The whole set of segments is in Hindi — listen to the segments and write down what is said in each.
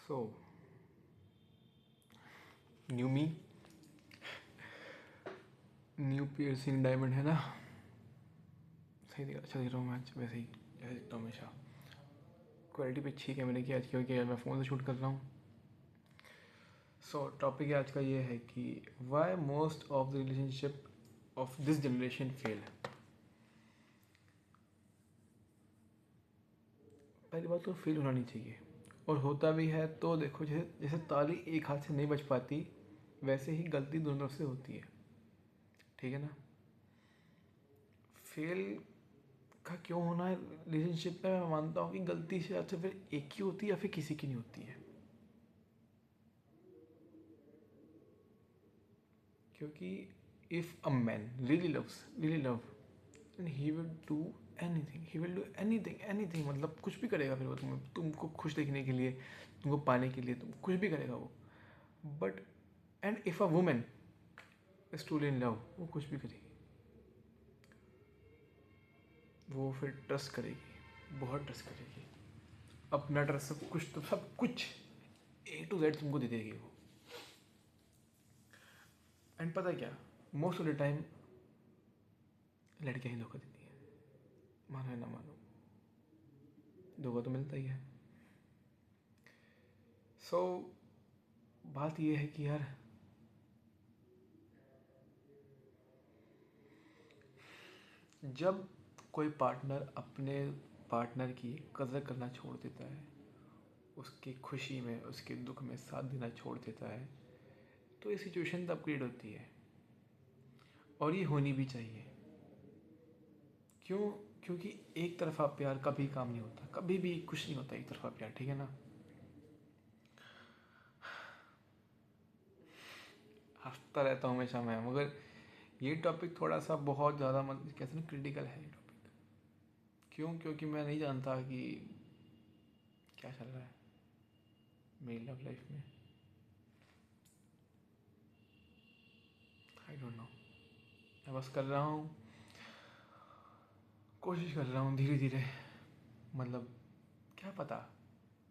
सो न्यू मी, न्यू पियर्सिंग डायमंड है ना। सही दिखा, अच्छा दिख रहा हूँ मैं आज वैसे ही जैसे दिखता हूँ हमेशा। क्वालिटी भी अच्छी है कैमरे की आज, क्योंकि मैं फ़ोन से शूट कर रहा हूँ। सो टॉपिक आज का ये है कि why most of the relationship of this generation fail. पहली बात तो फेल होना नहीं चाहिए, और होता भी है तो देखो, जैसे जैसे ताली एक हाथ से नहीं बज पाती, वैसे ही गलती दोनों तरफ से होती है, ठीक है ना। फेल का क्यों होना है रिलेशनशिप में, मैं मानता हूँ कि गलती से या तो फिर एक की होती है या फिर किसी की नहीं होती है। क्योंकि if a man really love and he will do anything, मतलब कुछ भी करेगा फिर वो तुमको खुश देखने के लिए, तुमको पाने के लिए, तुम कुछ भी करेगा वो। But and if a women is truly in love, वो कुछ भी करेगी, वो फिर ट्रस्ट करेगी, बहुत ट्रस्ट करेगी, अपना ट्रस्ट, सब कुछ A to Z तुमको दे देगी वो। एंड पता है क्या, मोस्ट ऑफ द टाइम लड़कियां ही धोखा देती हैं, मानो या ना मानो, धोखा तो मिलता ही है। सो बात ये है कि यार, जब कोई पार्टनर अपने पार्टनर की कदर करना छोड़ देता है, उसकी खुशी में उसके दुख में साथ देना छोड़ देता है, तो ये सिचुएशन तब क्रिएट होती है, और ये होनी भी चाहिए। क्यों? क्योंकि एक तरफा प्यार कभी काम नहीं होता, कभी भी कुछ नहीं होता एक तरफा प्यार, ठीक है ना। हंसता रहता हूँ हमेशा मैं, मगर ये टॉपिक थोड़ा सा बहुत ज़्यादा मतलब कैसे ना क्रिटिकल है ये टॉपिक। क्यों? क्योंकि मैं नहीं जानता कि क्या चल रहा है मेरी लव लाइफ में। आई डोंट नो, मैं बस कर रहा हूँ, कोशिश कर रहा हूँ धीरे धीरे, मतलब क्या पता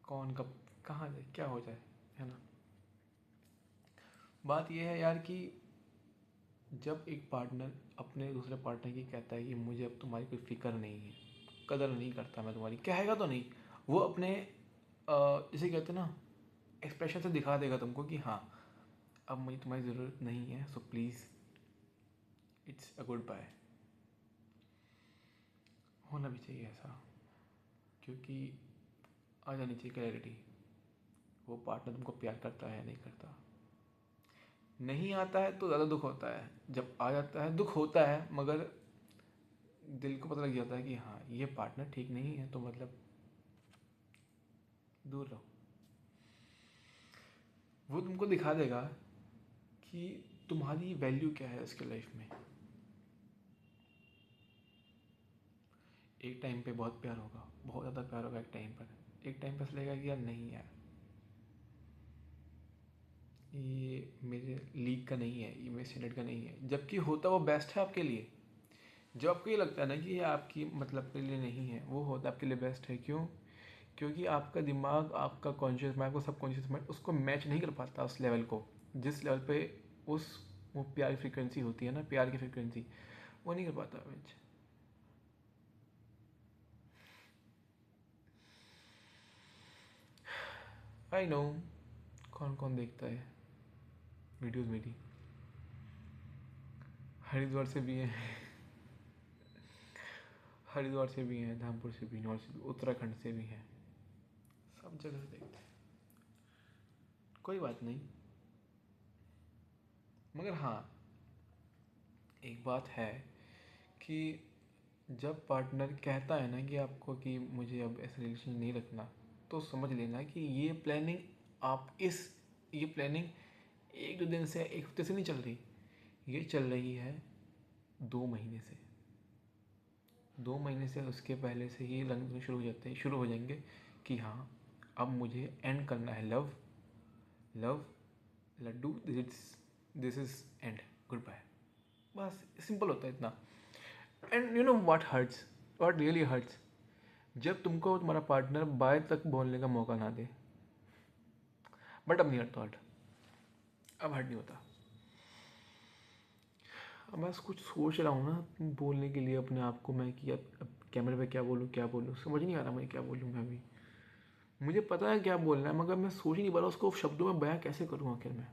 कौन कब कहाँ जाए, क्या हो जाए, है ना। बात यह है यार कि जब एक पार्टनर अपने दूसरे पार्टनर की कहता है कि मुझे अब तुम्हारी कोई फिक्र नहीं है, कदर नहीं करता मैं तुम्हारी, कहेगा तो नहीं, वो अपने जैसे कहते हैं ना, एक्सप्रेशन से दिखा देगा तुमको कि हाँ अब मुझे तुम्हारी ज़रूरत नहीं है, so please it's a good bye. होना भी चाहिए ऐसा, क्योंकि आ जानी चाहिए क्लैरिटी, वो पार्टनर तुमको प्यार करता है या नहीं करता। नहीं आता है तो ज़्यादा दुख होता है, जब आ जाता है दुख होता है, मगर दिल को पता लग जाता है कि हाँ ये पार्टनर ठीक नहीं है, तो मतलब दूर रहो। वो तुमको दिखा देगा कि तुम्हारी वैल्यू क्या है उसके लाइफ में। एक टाइम पे बहुत प्यार होगा, बहुत ज़्यादा प्यार होगा एक टाइम पर ऐसा लगेगा कि यार नहीं यार, ये मेरे लीग का नहीं है, ये मेरे स्टैंडर्ड का नहीं है, जबकि होता वो बेस्ट है आपके लिए। जो आपको ये लगता है ना कि ये आपकी मतलब के लिए नहीं है, वो होता आपके लिए बेस्ट है। क्यों? क्योंकि आपका दिमाग, आपका कॉन्शियस माइंड, आपका सबकॉन्शियस माइंड उसको मैच नहीं कर पाता उस लेवल को, जिस लेवल पे उस वो प्यार की फ्रिक्वेंसी होती है ना, प्यार की फ्रिक्वेंसी, वो नहीं कर पाता मैच। आई नो कौन कौन देखता है वीडियोज़ मेरी, हरिद्वार से भी हैं, हरिद्वार से भी हैं, धामपुर से भी, नॉर्थ से भी, उत्तराखंड से भी हैं, सब जगह से देखते हैं। कोई बात नहीं, मगर हाँ एक बात है कि जब पार्टनर कहता है ना कि आपको कि मुझे अब ऐसा रिलेशन नहीं रखना, तो समझ लेना कि ये प्लानिंग एक दो दिन से एक हफ्ते से नहीं चल रही, ये चल रही है 2 महीने से। 2 महीने से उसके पहले से ही रंग शुरू हो जाएंगे कि हाँ अब मुझे एंड करना है, love love laddu, this is end, good bye. बस सिंपल होता है इतना। And you know what hurts, what really hurts, जब तुमको तुम्हारा पार्टनर बाय तक बोलने का मौका ना दे, बट अब नहीं हटता हट, अब हट नहीं होता। अब बस कुछ सोच रहा हूँ ना बोलने के लिए अपने आप को मैं कि अब कैमरे पे क्या बोलूँ समझ नहीं आ रहा मैं क्या बोलूँ। मैं अभी मुझे पता है क्या बोलना है मगर मैं सोच ही नहीं पा रहा उसको शब्दों में बयां कैसे करूँ आखिर में।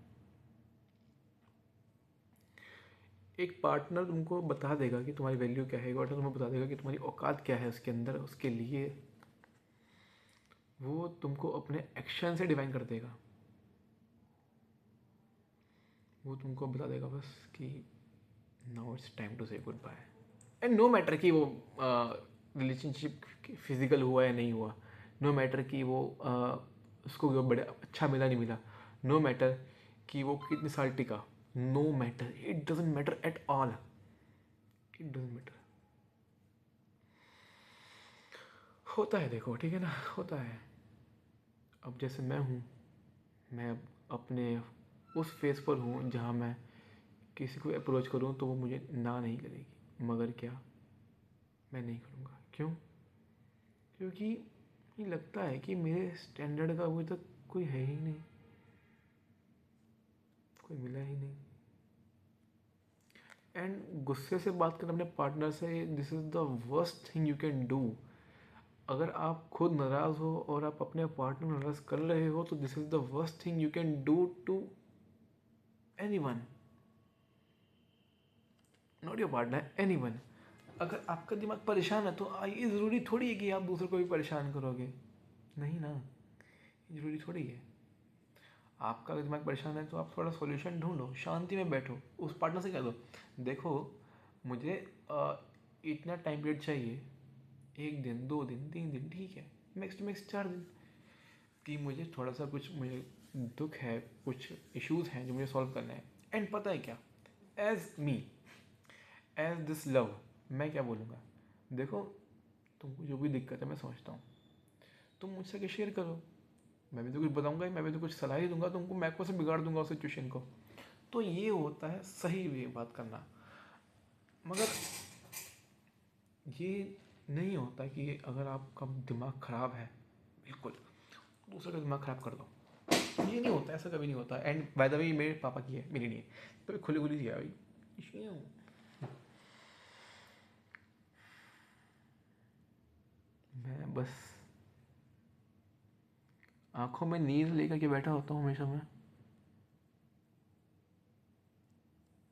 एक पार्टनर तुमको बता देगा कि तुम्हारी वैल्यू क्या है, एक पार्टनर तुम्हें बता देगा कि तुम्हारी औकात क्या है उसके अंदर, उसके लिए वो तुमको अपने एक्शन से डिफाइन कर देगा। वो तुमको बता देगा बस कि now it's time to say good bye. And no matter कि वो रिलेशनशिप फिजिकल हुआ या नहीं हुआ, नो मैटर कि वो उसको बड़े अच्छा मिला नहीं मिला, नो मैटर कि वो कितने साल टिका, no matter, it doesn't matter at all, it doesn't matter. होता है देखो ठीक है ना, होता है। अब जैसे मैं हूँ, मैं अब अपने उस फेज़ पर हूँ जहाँ मैं किसी को अप्रोच करूँ तो वो मुझे ना नहीं करेगी, मगर क्या मैं नहीं करूँगा। क्यों? क्योंकि मुझे लगता है कि मेरे स्टैंडर्ड का अभी तक कोई है ही नहीं, कोई मिला ही नहीं। एंड गुस्से से बात करना अपने पार्टनर से, this is the worst thing you can do. अगर आप खुद नाराज़ हो और आप अपने पार्टनर नाराज़ कर रहे हो तो this is the worst thing you can do to anyone, not your partner, anyone. अगर आपका दिमाग परेशान है तो ये ज़रूरी थोड़ी है कि आप दूसरे को भी परेशान करोगे, नहीं ना, ज़रूरी थोड़ी है। आपका अगर दिमाग परेशान है तो आप थोड़ा सॉल्यूशन ढूंढो, शांति में बैठो, उस पार्टनर से कह दो देखो मुझे इतना टाइम पीरियड चाहिए, 1 दिन 2 दिन 3 दिन ठीक है, मैक्स टू मैक्स 4 दिन, कि मुझे थोड़ा सा कुछ मुझे दुख है, कुछ इश्यूज़ हैं जो मुझे सॉल्व करना है। एंड पता है क्या, as me, as this love, मैं क्या बोलूँगा, देखो तुमको जो भी दिक्कत है मैं समझता हूँ, तुम मुझसे के शेयर करो, मैं भी तो कुछ बताऊंगा ही, मैं भी तो कुछ सलाह ही दूंगा तुमको, मैं कैसे बिगाड़ दूंगा उस सिचुएशन को। तो ये होता है सही वे बात करना। मगर ये नहीं होता कि अगर आपका दिमाग ख़राब है बिल्कुल दूसरे का दिमाग ख़राब कर दो, ये नहीं होता, ऐसा कभी नहीं होता। एंड बाय द वे मेरे पापा की है, मेरी नहीं है, तो खुली खुली सी है भाई, इसलिए मैं बस आंखों में नींद लेकर के बैठा होता हूँ हमेशा मैं,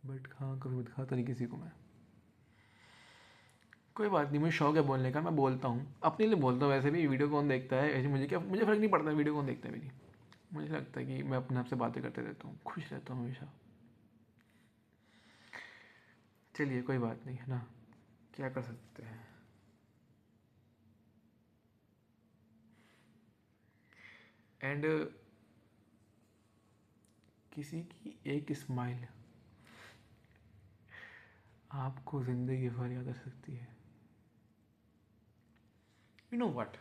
बट हाँ कभी दिखाता नहीं किसी को मैं। कोई बात नहीं, मुझे शौक है बोलने का, मैं बोलता हूँ अपने लिए बोलता हूँ। वैसे भी वीडियो कौन देखता है, ऐसे मुझे क्या, मुझे फ़र्क नहीं पड़ता वीडियो कौन देखता है मेरी, मुझे लगता है कि मैं अपने आप से बातें करते रहता हूँ, खुश रहता हूँ हमेशा। चलिए कोई बात नहीं है ना, क्या कर सकते हैं। एंड किसी की एक स्माइल आपको ज़िंदगी भर याद रख सकती है। यू नो वट,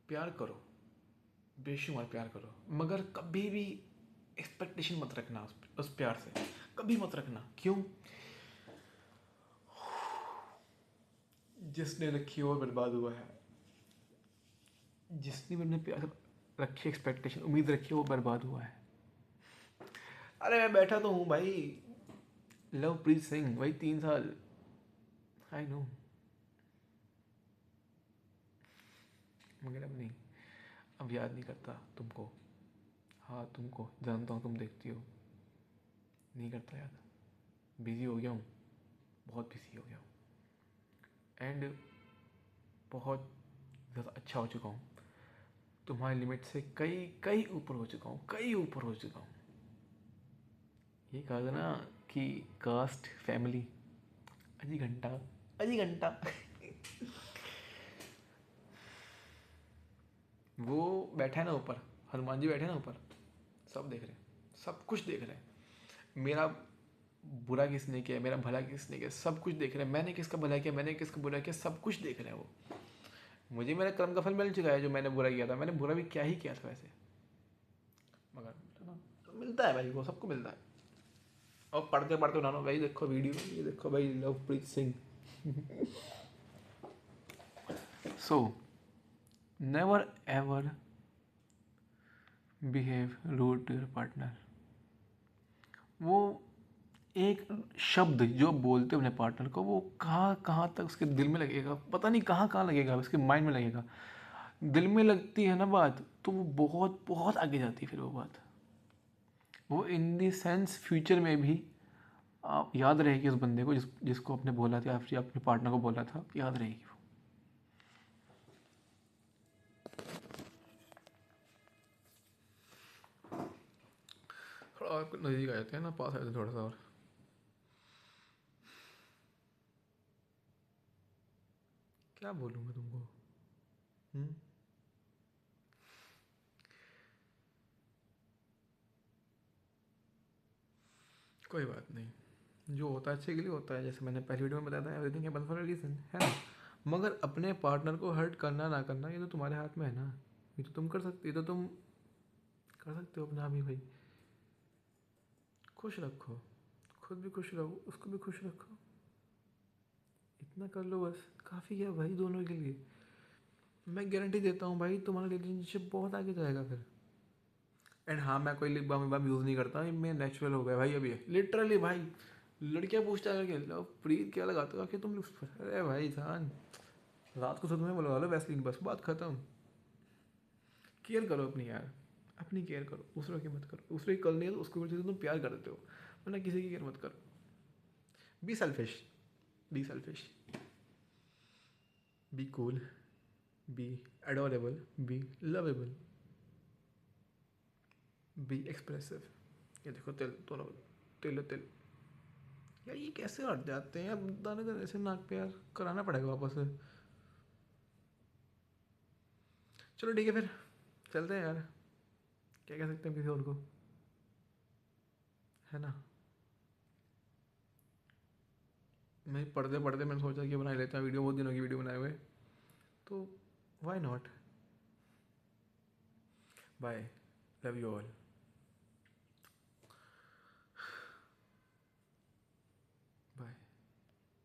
प्यार करो, बेशुमार प्यार करो, मगर कभी भी एक्सपेक्टेशन मत रखना उस प्यार से, कभी मत रखना। क्यों? जिसने रखी वो बर्बाद हुआ है, जिसने भी अपने प्यार रखी एक्सपेक्टेशन उम्मीद रखी वो बर्बाद हुआ है। अरे मैं बैठा तो हूँ भाई, लवप्रीत सिंह भाई 3 साल, आई नो, मगर अब नहीं, अब याद नहीं करता तुमको। हाँ तुमको जानता हूँ, तुम देखती हो, नहीं करता याद, बिज़ी हो गया हूँ, बहुत बिज़ी हो गया हूँ। एंड बहुत ज़्यादा अच्छा हो चुका हूँ, तुम्हारी लिमिट से कई कई ऊपर हो चुका हूँ, कई ऊपर हो चुका हूँ। ये कहा था ना कि कास्ट फैमिली, अजी घंटा, अजी घंटा वो बैठा है ना ऊपर, हनुमान जी बैठे हैं ना ऊपर, सब देख रहे हैं, सब कुछ देख रहे हैं, मेरा बुरा किसने किया, मेरा भला किसने किया, सब कुछ देख रहे हैं, मैंने किसका भला किया, मैंने किसका बुरा किया, सब कुछ देख रहे हैं वो। मुझे मेरा कर्म का फल मिल चुका है, जो मैंने बुरा किया था, मैंने बुरा भी क्या ही किया था वैसे, मगर तो मिलता है भाई, वो सबको मिलता है। और पढ़ते पढ़ते उन्होंने भाई देखो वीडियो, ये देखो भाई Lovepreet Singh. So never ever behave rude to your partner, वो एक शब्द जो बोलते हो अपने पार्टनर को, वो कहाँ कहाँ तक उसके दिल में लगेगा, पता नहीं कहाँ कहाँ लगेगा, उसके माइंड में लगेगा। दिल में लगती है ना बात, तो वो बहुत बहुत आगे जाती है फिर वो बात। वो इन दी सेंस फ्यूचर में भी आप याद रहेगी उस बंदे को जिसको आपने बोला था, या अपने पार्टनर को बोला था, याद रहेगी वो। थोड़ा और नज़दीक आ जाते हैं ना, पास आ जाते हैं थोड़ा सा और। क्या बोलूँ मैं तुमको? हम्म? कोई बात नहीं, जो होता है अच्छे के लिए होता है। जैसे मैंने पहली वीडियो में बताया था, everything happens for a reason, है ना। मगर अपने पार्टनर को हर्ट करना ना करना, ये तो तुम्हारे हाथ में है ना। ये तो तुम कर सकते, ये तो तुम कर सकते हो अपना भी भाई। खुश रखो, खुद भी खुश रहो, उसको भी खुश रखो, इतना कर लो बस, काफ़ी है भाई दोनों के लिए। मैं गारंटी देता हूँ भाई, तुम्हारा रिलेशनशिप बहुत आगे जाएगा फिर। एंड हाँ, मैं कोई लिप बाम बाम यूज़ नहीं करता, मैं नेचुरल हो गया भाई अभी, लिटरली भाई। लड़कियाँ पूछता है कि लो प्रीत क्या लगाते हो आखिर तुम लिप्स पर? अरे भाई जान, रात को सुबह में बुलवा लो वैसलीन, बस बात खत्म। केयर करो अपनी यार, अपनी केयर करो, दूसरों की मत करो। दूसरे की कर नहीं है तो उसकी वजह से तुम प्यार कर देते हो, वरना किसी की केयर मत करो। Be selfish, be selfish, be cool, be adorable, be lovable, be expressive. ये देखो तिल दोनों, तिल तिल। यार ये कैसे हट जाते हैं अब, दाने दाने से नाक पे यार, कराना पड़ेगा वापस से। चलो ठीक है फिर, चलते हैं यार, क्या कह सकते हैं किसी और को, है ना। मैं पढ़ते पढ़ते मैंने सोचा कि बना लेते हैं वीडियो, बहुत दिनों की वीडियो बनाए हुए, तो why not. Bye, love you all.